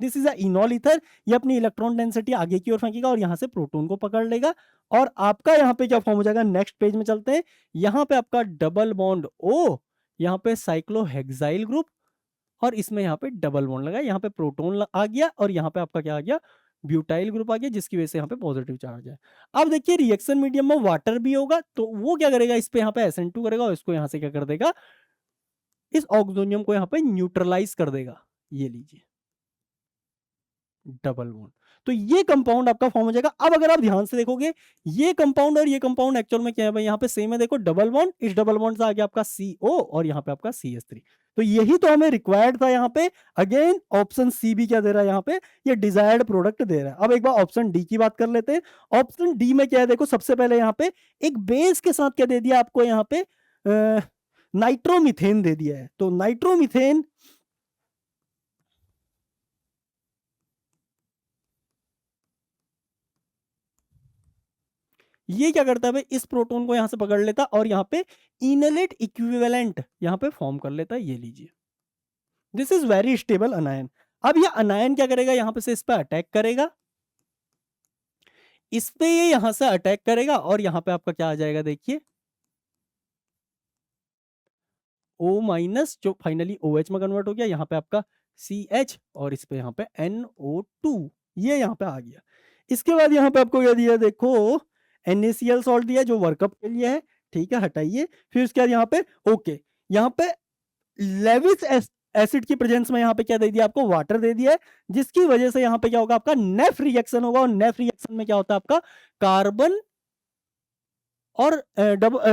this is a इनॉल ether. ये अपनी इलेक्ट्रॉन डेंसिटी आगे की ओर फेंकेगा और यहाँ से प्रोटॉन को पकड़ लेगा, और आपका यहाँ पे क्या फॉर्म हो जाएगा, नेक्स्ट पेज में चलते हैं। यहाँ पे आपका डबल बॉन्ड O, यहाँ पे साइक्लोहेक्साइल ग्रुप, और इसमें यहाँ पे डबल बॉन्ड लगा, यहाँ पे प्रोटॉन आ गया, और यहाँ पे आपका क्या आ गया, ब्यूटाइल ग्रुप आ गया, जिसकी वजह से यहाँ पे पॉजिटिव चार्ज है। अब देखिए रिएक्शन मीडियम में वाटर भी होगा, तो वो क्या करेगा, इस पे यहाँ पे SN2 करेगा और इसको यहाँ से क्या कर देगा, इस ऑक्सीजोनियम को यहाँ पे न्यूट्रलाइज कर देगा। ये लीजिए डबल बॉन्ड, तो ये कंपाउंड आपका फॉर्म हो जाएगा। अब अगर आप ध्यान से देखोगे, ये कंपाउंड और ये कंपाउंड एक्चुअल में क्या है भाई, यहाँ पे सेम है। देखो डबल बॉन्ड, इस डबल बॉन्ड से आ गया आपका CO, और यहाँ पे आपका CH3। तो यही तो हमें रिक्वायर्ड था यहाँ पे। अगेन ऑप्शन सी भी क्या दे रहा है यहाँ पे, ये डिजायर्ड प्रोडक्ट दे रहा है। अब एक बार ऑप्शन डी की बात कर लेते हैं। ऑप्शन डी में क्या है, देखो सबसे पहले यहाँ पे एक बेस के साथ क्या दे दिया आपको, यहाँ पे नाइट्रोमीथेन दे दिया है। तो नाइट्रोमीथेन, ये क्या करता है भाई, इस प्रोटॉन को यहां से पकड़ लेता और यहाँ पे इनलेट इक्विवेलेंट यहाँ पे फॉर्म कर लेता है। ये लीजिए, दिस इज वेरी स्टेबल अनायन। अब ये अनायन क्या करेगा, यहाँ पे से इस पे अटैक करेगा, इस पे ये यहां से अटैक करेगा, और यहाँ पे आपका क्या आ जाएगा, देखिए O- जो फाइनली OH में कन्वर्ट हो गया, यहाँ पे आपका CH, और इस पे यहाँ पे NO2, ये यहाँ पे आ गया। इसके बाद यहाँ पे आपको क्या दिया, देखो NaCl सॉल्ट दिया जो वर्कअप के लिए है, ठीक है, हटाइए। फिर उसके बाद यहाँ पे ओके, यहाँ पे लेविस एसिड की प्रेजेंस में यहाँ पे क्या दे दिया आपको, वाटर दे दिया है, जिसकी वजह से यहाँ पे क्या होगा, आपका नेफ रिएक्शन होगा, और नेफ रिएक्शन में क्या होता है आपका कार्बन और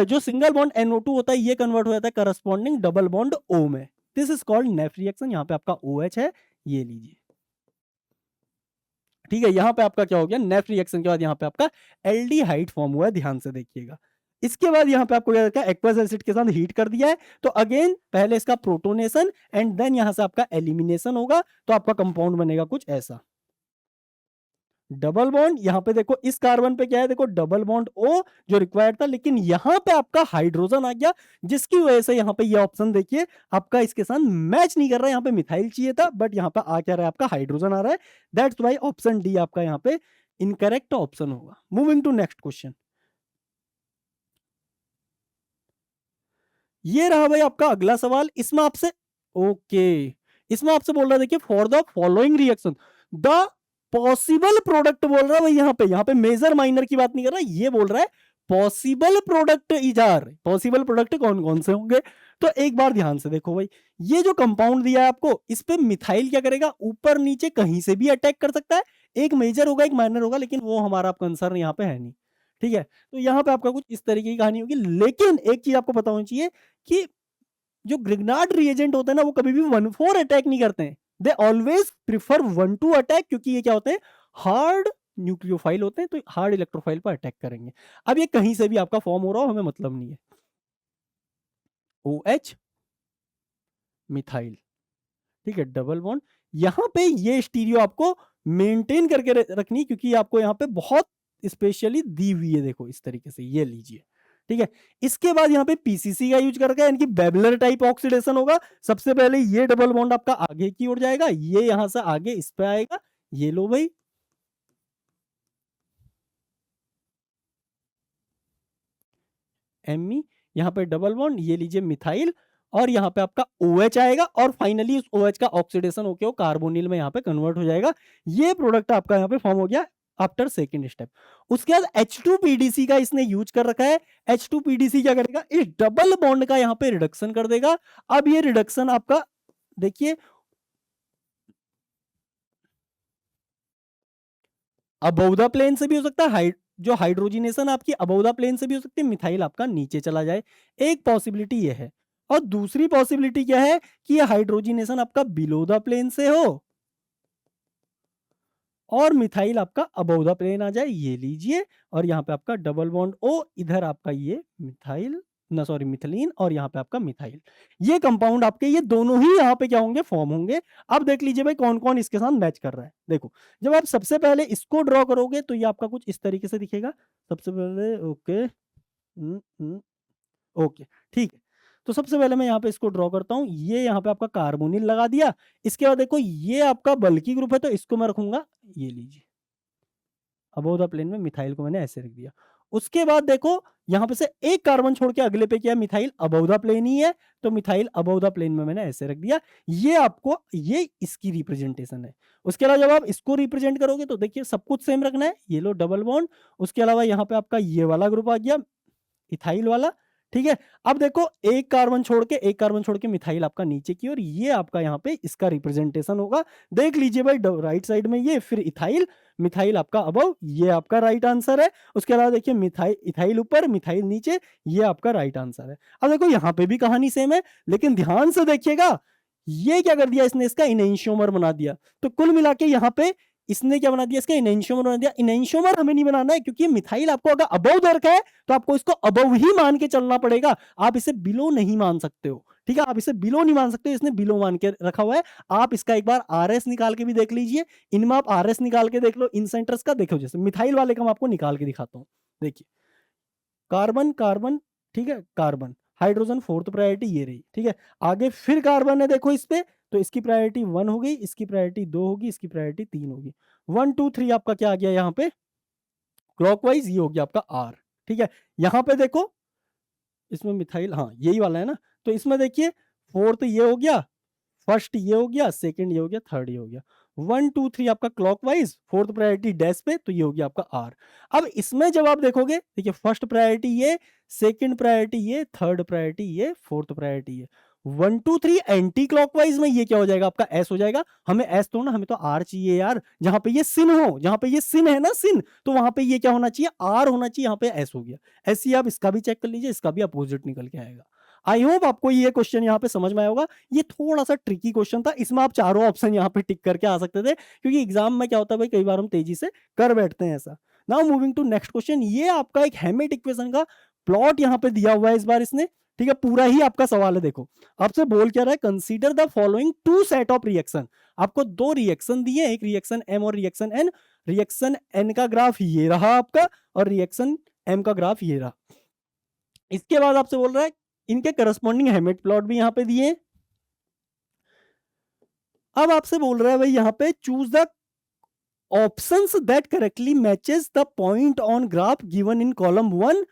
जो सिंगल बॉन्ड NO2 होता है, ये कन्वर्ट हो जाता है करस्पॉन्डिंग डबल बॉन्ड O में। This is called Nef reaction. यहाँ पे आपका OH है, ये लीजिए, ठीक है। यहाँ पे आपका क्या हो गया, नेफ रिएक्शन के बाद यहाँ पे आपका एल्डिहाइड फॉर्म हुआ है, ध्यान से देखिएगा। इसके बाद यहाँ पे आपको क्या रखा है, एक्वस एसिड के साथ हीट कर दिया है, तो अगेन पहले इसका प्रोटोनेशन एंड देन यहाँ से आपका एलिमिनेशन होगा, तो आपका कंपाउंड बनेगा कुछ ऐसा। डबल बॉन्ड, यहाँ पे देखो इस कार्बन पे क्या है, देखो डबल बॉन्ड O जो रिक्वायर्ड था, लेकिन यहाँ पे आपका हाइड्रोजन आ गया, जिसकी वजह से यहाँ पे ये ऑप्शन देखिए आपका इसके साथ मैच नहीं कर रहा है। यहाँ पे मिथाइल चाहिए था, बट यहाँ पे आ क्या रहा है, आपका हाइड्रोजन आ रहा है। दैट्स वाई ऑप्शन डी आपका यहाँ पे इनकरेक्ट ऑप्शन होगा। मूविंग टू नेक्स्ट क्वेश्चन, ये रहा भाई आपका अगला सवाल। इसमें आपसे ओके, इसमें आपसे बोल रहा है, देखिए for the following reaction the possible product बोल रहा है भाई, यहाँ पे मेजर माइनर की बात नहीं कर रहा, ये बोल रहा है पॉसिबल प्रोडक्ट इजार। पॉसिबल प्रोडक्ट कौन कौन से होंगे, तो एक बार ध्यान से देखो भाई, ये जो कंपाउंड दिया है आपको, इस पे मिथाइल क्या करेगा, ऊपर नीचे कहीं से भी अटैक कर सकता है। एक मेजर होगा एक माइनर होगा, लेकिन वो हमारा कंसर्न यहाँ पे है नहीं, ठीक है। तो यहाँ पे आपका कुछ इस तरीके की कहानी होगी, लेकिन एक चीज आपको पता होनी चाहिए कि जो ग्रिग्नार्ड रिएजेंट होते हैं ना, वो कभी भी 1,4 अटैक नहीं करते हैं, दे ऑलवेज प्रिफर 1,2 अटैक, क्योंकि ये क्या होते हैं, हार्ड न्यूक्लियोफाइल होते हैं, तो हार्ड इलेक्ट्रोफाइल पर अटैक करेंगे। अब ये कहीं से भी आपका फॉर्म हो रहा हो, हमें मतलब नहीं है। OH मिथाइल, ठीक है, डबल बॉन्ड, यहाँ पे ये स्टीरियो आपको मेंटेन करके रखनी, क्योंकि आपको यहाँ पे बहुत स्पेशली दी हुई है, देखो इस तरीके से, ये लीजिए, ठीक है। इसके बाद यहाँ पे पीसीसी का यूज करके, यानी कि बेबलर टाइप ऑक्सीडेशन होगा। सबसे पहले ये डबल बॉन्ड आपका आगे की ओर जाएगा, ये यहां से आगे इस पे आएगा, ये लो भाई, एमी, यहाँ पे डबल बॉन्ड, ये लीजिए मिथाइल, और यहाँ पे आपका OH आएगा, और फाइनली उस OH का ऑक्सीडेशन होके वो कार्बोनिल में यहाँ पे कन्वर्ट हो जाएगा। ये प्रोडक्ट आपका यहाँ पे फॉर्म हो गया आफ्टर सेकेंड स्टेप। उसके बाद H2PDC का इसने यूज कर रखा है। H2PDC क्या करेगा, इस डबल बॉन्ड का यहाँ पे रिडक्शन कर देगा। अब ये रिडक्शन आपका देखिए अबव द प्लेन से भी हो सकता है, जो हाइड्रोजिनेशन आपकी अबव द प्लेन से भी हो सकती है, मिथाइल आपका नीचे चला जाए, एक पॉसिबिलिटी ये है। और दूसरी पॉसिबिलिटी क्या है कि ये हाइड्रोजिनेशन आपका बिलो द प्लेन से हो और मिथाइल आपका अबव द प्लेन आ जाए, ये लीजिए, और यहाँ पे आपका डबल बॉन्ड O, इधर आपका ये मिथाइल ना सॉरी मिथिलीन, और यहाँ पे आपका मिथाइल। ये कंपाउंड आपके ये दोनों ही यहाँ पे क्या होंगे, फॉर्म होंगे। अब देख लीजिए भाई कौन कौन इसके साथ मैच कर रहा है। देखो जब आप सबसे पहले इसको ड्रॉ करोगे तो ये आपका कुछ इस तरीके से दिखेगा। सबसे पहले ओके, ओके ठीक है। तो सबसे पहले मैं यहाँ पे इसको ड्रॉ करता हूँ, ये यहाँ पे आपका कार्बोनिल लगा दिया। इसके बाद देखो ये आपका बल्की ग्रुप है, तो इसको मैं रखूंगा, ये लीजिए, अबोव द प्लेन में मिथाइल को मैंने ऐसे रख दिया। उसके बाद देखो यहाँ पे से एक कार्बन छोड़ के अगले पे क्या, मिथाइल अबोव द प्लेन ही है, तो मिथाइल अबोव द प्लेन में मैंने ऐसे रख दिया। ये आपको ये इसकी रिप्रेजेंटेशन है। उसके अलावा जब आप इसको रिप्रेजेंट करोगे तो देखिए सब कुछ सेम रखना है, ये लो डबल बॉन्ड। उसके अलावा यहाँ पे आपका ये वाला ग्रुप आ गया, इथाइल वाला, ठीक है। अब देखो एक कार्बन छोड़ के मिथाइल आपका नीचे की ओर, ये आपका यहाँ पे इसका रिप्रेजेंटेशन होगा। देख लीजिए भाई राइट साइड में ये, फिर इथाइल, मिथाइल आपका अबव, ये आपका राइट आंसर है। उसके अलावा देखिए मिथाइल, इथाइल ऊपर, मिथाइल नीचे, ये आपका राइट आंसर है। अब देखो यहाँ पे भी कहानी सेम है, लेकिन ध्यान से देखिएगा, ये क्या कर दिया इसने, इसका इनैंशियोमर बना दिया। तो कुल मिला के यहाँ पे इसने क्या बना दिया, इसका इनैंशियोमर बना दिया। इनैंशियोमर हमें नहीं बनाना है, क्योंकि मिथाइल आपको अगर अबव दे रखा है तो आपको इसको अबव ही मान के चलना पड़ेगा। आप इसे बिलो नहीं मान सकते हो, ठीक है, आप इसे बिलो नहीं मान सकते, इसने बिलो मान के रखा हुआ है। आप इसका एक बार RS निकाल के भी देख लीजिए, इनमें आप RS निकाल के देख लो, इन सेंटर्स का देखो, जैसे मिथाइल वाले का मैं आपको निकाल के दिखाता हूँ। देखिए कार्बन कार्बन, ठीक है, कार्बन हाइड्रोजन फोर्थ प्रायोरिटी ये रही, ठीक है। आगे फिर कार्बन है, देखो इस पे, तो इसकी प्रायोरिटी 1 हो गई, इसकी प्रायोरिटी 2 होगी, इसकी प्रायोरिटी 3 होगी। 1 2 3 आपका क्या आ गया यहाँ पे क्लॉकवाइज, ये हो गया आपका R, ठीक है। यहाँ पे देखो इसमें मिथाइल, हाँ यही वाला है ना, तो इसमें देखिए फोर्थ ये हो गया, फर्स्ट ये हो गया, सेकंड ये हो गया, थर्ड ये हो गया। 1 2 3 आपका क्लॉकवाइज, फोर्थ प्रायोरिटी डैश पे, तो ये हो गया आपका R। अब इसमें जब आप देखोगे, देखिए फर्स्ट प्रायोरिटी ये, सेकंड प्रायोरिटी ये, थर्ड प्रायोरिटी ये, फोर्थ प्रायोरिटी ये। 1 2 3 एंटी क्लॉकवाइज में ये क्या हो जाएगा आपका S हो जाएगा। हमें S तो ना, हमें तो R चाहिए यार, जहां पे ये सिन हो, जहां पे ये सिन है ना, सिन, तो वहां पे ये क्या होना चाहिए, R होना चाहिए, यहाँ पे S हो गया। ऐसे ही आप इसका भी चेक कर लीजिए, इसका भी अपोजिट निकल के आएगा। आई होप आपको ये क्वेश्चन यहाँ पे समझ में आया होगा। ये थोड़ा सा ट्रिकी क्वेश्चन था, इसमें आप चारों ऑप्शन यहाँ पे टिक करके आ सकते थे, क्योंकि एग्जाम में क्या होता है भाई, कई बार हम तेजी से कर बैठते हैं ऐसा। Now moving to next question, ये आपका एक हेमिट इक्वेशन का प्लॉट यहाँ पे दिया हुआ है इस बार इसने, ठीक है, पूरा ही आपका सवाल है। देखो आपसे बोल क्या रहा है, consider the following two set of reaction. आपको दो रिएक्शन दिए, एक रिएक्शन M और रिएक्शन N। रिएक्शन N का ग्राफ ये रहा आपका, और रिएक्शन M का ग्राफ ये रहा। इसके बाद आपसे बोल रहा है इनके करस्पॉन्डिंग हेमिट प्लॉट भी यहां पे दिए। अब आपसे बोल रहा है भाई यहां पे choose the options that correctly matches the point on graph given in column 1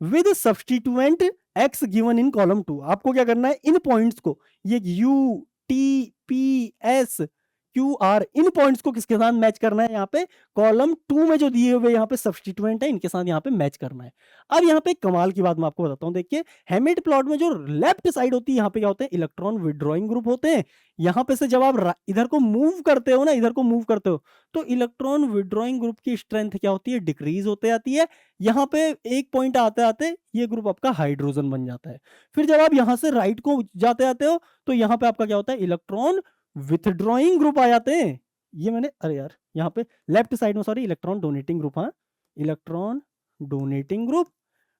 with substituent x given in column 2। आपको क्या करना है, इन पॉइंट्स को, ये U T P S Q R, इन पॉइंट्स को किसके साथ मैच करना है, यहाँ पे कॉलम 2 में जो दिए हुए यहाँ पे सब्स्टिट्यूएंट है, इनके साथ यहाँ पे मैच करना है। अब यहाँ पे कमाल की बात मैं आपको बताता हूँ, देखिए हेमिट प्लॉट में जो लेफ्ट साइड होती है, यहाँ पे क्या होते हैं, इलेक्ट्रॉन विड्रॉइंग ग्रुप होते हैं। यहाँ पे से जब आप इधर को मूव करते हो ना, इधर को मूव करते हो, तो इलेक्ट्रॉन विड्रॉइंग ग्रुप की स्ट्रेंथ क्या होती है, डिक्रीज होते आती है। यहाँ पे एक पॉइंट आते आते ये ग्रुप आपका हाइड्रोजन बन जाता है। फिर जब आप यहाँ से राइट को जाते आते हो, तो यहाँ पे आपका क्या होता है, इलेक्ट्रॉन विथड्रॉइंग ग्रुप आ जाते हैं। ये मैंने, अरे यार यहाँ पे लेफ्ट साइड में सॉरी, इलेक्ट्रॉन डोनेटिंग ग्रुप, हाँ electron donating group,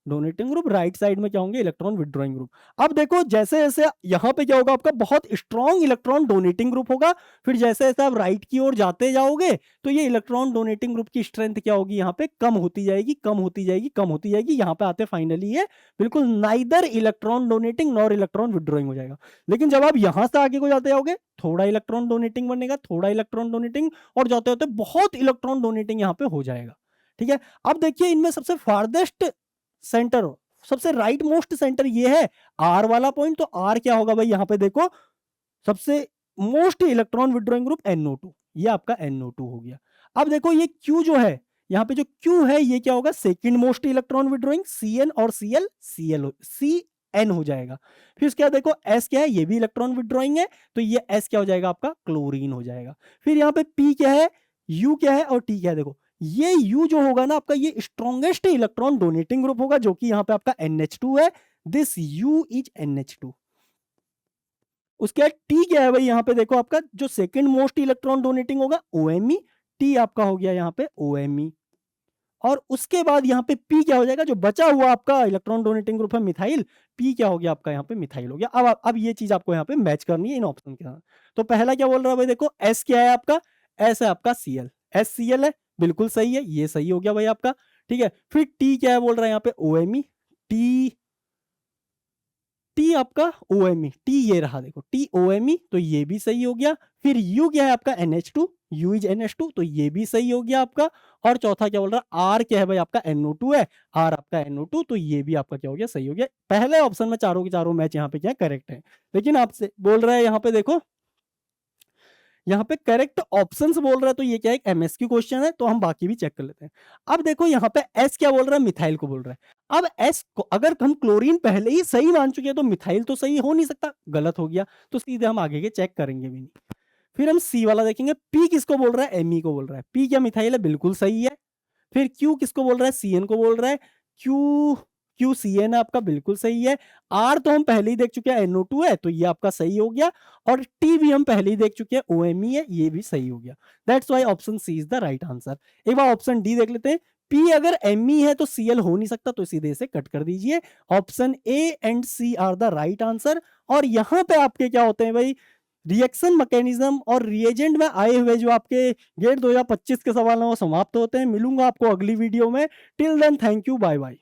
donating group, right side में क्या होंगे, इलेक्ट्रॉन विड्रॉइंग ग्रुप। अब देखो जैसे जैसे यहाँ पे क्या होगा, आपका बहुत स्ट्रॉन्ग इलेक्ट्रॉन डोनेटिंग ग्रुप होगा, फिर जैसे जैसे आप राइट की ओर जाते जाओगे तो ये इलेक्ट्रॉन डोनेटिंग ग्रुप की स्ट्रेंथ क्या होगी, यहाँ पे कम होती जाएगी, कम होती जाएगी, कम होती जाएगी। यहाँ पे आते फाइनली ये बिल्कुल neither electron donating nor electron withdrawing हो जाएगा। लेकिन जब आप यहाँ से आगे को जाते जाओगे, थोड़ा इलेक्ट्रॉन डोनेटिंग बनेगा, थोड़ा इलेक्ट्रॉन डोनेटिंग, और जाते होते बहुत इलेक्ट्रॉन डोनेटिंग यहाँ पे हो जाएगा। ठीक है, अब देखिए इनमें सबसे फार्देस्ट सेंटर, सबसे राइट मोस्ट सेंटर ये है आर वाला पॉइंट। तो आर क्या होगा भाई, यहाँ पे देखो सबसे most electron withdrawing group NO2, ये आपका NO2 हो गया। अब देखो ये Q जो है, यहाँ पे जो Q है ये क्या होगा, second most electron withdrawing, CN और CN हो जाएगा। फिर उसके बाद देखो S क्या है, ये भी इलेक्ट्रॉन विड्रॉइंग है, तो ये S क्या हो जाएगा, आपका क्लोरीन हो जाएगा। फिर यहाँ पे P क्या है, U क्या है और T क्या है, देखो ये U जो होगा ना आपका, ये स्ट्रॉन्गेस्ट इलेक्ट्रॉन डोनेटिंग ग्रुप होगा, जो कि यहाँ पे आपका NH2 है। This U is NH2। उसके बाद टी क्या है भाई, यहाँ पे देखो आपका जो सेकंड मोस्ट इलेक्ट्रॉन डोनेटिंग होगा OMe, टी आपका हो गया यहाँ पे OMe। और उसके बाद यहाँ पे पी क्या हो जाएगा, जो बचा हुआ आपका इलेक्ट्रॉन डोनेटिंग ग्रुप है मिथाइल, पी क्या हो गया आपका यहाँ पे मिथाइल हो गया। अब ये चीज आपको यहाँ पे मैच करनी है इन ऑप्शन के साथ। तो पहला क्या बोल रहा है भाई, देखो एस क्या है आपका, एस है आपका Cl, SCl है, बिल्कुल सही है, ये सही हो गया भाई आपका। ठीक है, फिर टी क्या है बोल रहा है यहाँ पे OMe, टी आपका OMe, टी ये रहा देखो TOMe, तो ये भी सही हो गया। फिर U क्या है आपका NH2, U इज NH2, तो ये भी सही हो गया आपका। और चौथा क्या बोल रहा है, R क्या है भाई आपका NO2 है, R आपका NO2, तो ये भी आपका क्या हो गया, सही हो गया। पहले ऑप्शन में चारों के चारों मैच यहाँ पे क्या करेक्ट है। लेकिन आपसे बोल रहा है यहाँ पे देखो, यहाँ पे करेक्ट ऑप्शंस बोल रहा है, तो ये क्या है, MSQ क्वेश्चन है, तो हम बाकी भी चेक कर लेते हैं। अब देखो यहाँ पे S क्या बोल रहा है, मिथाइल को बोल रहा है। अब S को अगर हम क्लोरीन पहले ही सही मान चुके हैं तो मिथाइल तो सही हो नहीं सकता, गलत हो गया, तो सीधे हम आगे के चेक करेंगे भी नहीं। फिर हम C वाला देखेंगे, P किसको बोल रहा है, Me को बोल रहा है, P क्या मिथाइल है, बिल्कुल सही है। फिर Q किसको बोल रहा है, CN को बोल रहा है, Q QCN आपका बिल्कुल सही है। R तो हम पहले ही देख चुके हैं NO2 है, तो ये आपका सही हो गया। और T भी हम पहले ही देख चुके हैं OMe है, ये भी सही हो गया। That's why option C is the right answer. एक बार ऑप्शन डी देख लेते हैं, P अगर Me है तो Cl हो नहीं सकता, तो सीधे से कट कर दीजिए। Option A and C are the right answer. और यहाँ पे आपके क्या होते हैं भाई, रिएक्शन मैकेनिज्म और रिएजेंट में आए हुए जो आपके गेट 2025 के सवाल हैं वो समाप्त होते हैं। मिलूंगा आपको अगली वीडियो में। Till then thank you, bye bye.